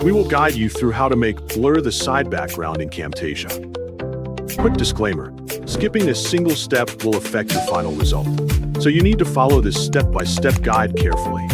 We will guide you through how to make blur the side background in Camtasia. Quick disclaimer, skipping a single step will affect your final result, so you need to follow this step-by-step guide carefully.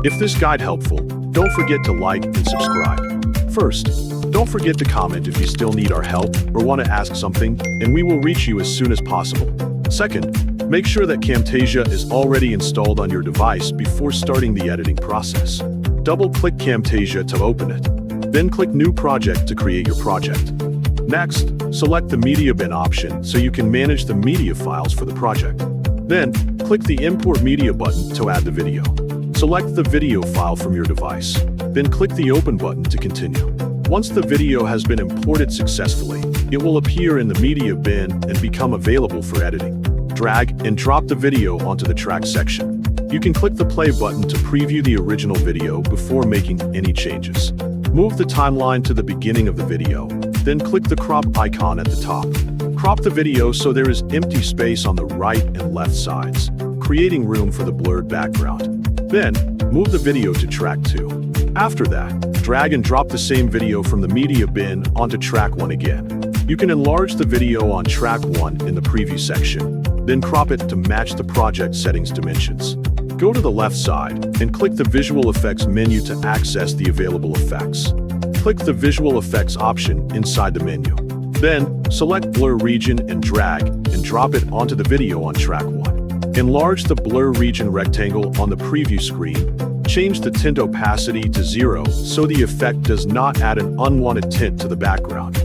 If this guide helpful, don't forget to like and subscribe. First, don't forget to comment if you still need our help or want to ask something, and we will reach you as soon as possible. Second, make sure that Camtasia is already installed on your device before starting the editing process. Double-click Camtasia to open it. Then click New Project to create your project. Next, select the Media Bin option so you can manage the media files for the project. Then, click the Import Media button to add the video. Select the video file from your device. Then click the Open button to continue. Once the video has been imported successfully, it will appear in the Media Bin and become available for editing. Drag and drop the video onto the track section. You can click the play button to preview the original video before making any changes. Move the timeline to the beginning of the video, then click the crop icon at the top. Crop the video so there is empty space on the right and left sides, creating room for the blurred background. Then, move the video to track 2. After that, drag and drop the same video from the media bin onto track 1 again. You can enlarge the video on track 1 in the preview section, then crop it to match the project settings dimensions. Go to the left side and click the Visual Effects menu to access the available effects. Click the Visual Effects option inside the menu. Then, select Blur Region and drag and drop it onto the video on track 1. Enlarge the Blur Region rectangle on the preview screen. Change the tint opacity to 0 so the effect does not add an unwanted tint to the background.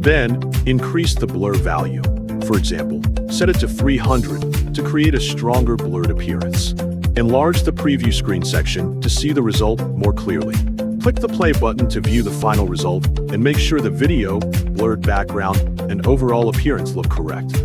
Then, increase the blur value. For example, set it to 300 to create a stronger blurred appearance. Enlarge the preview screen section to see the result more clearly. Click the play button to view the final result and make sure the video, blurred background, and overall appearance look correct.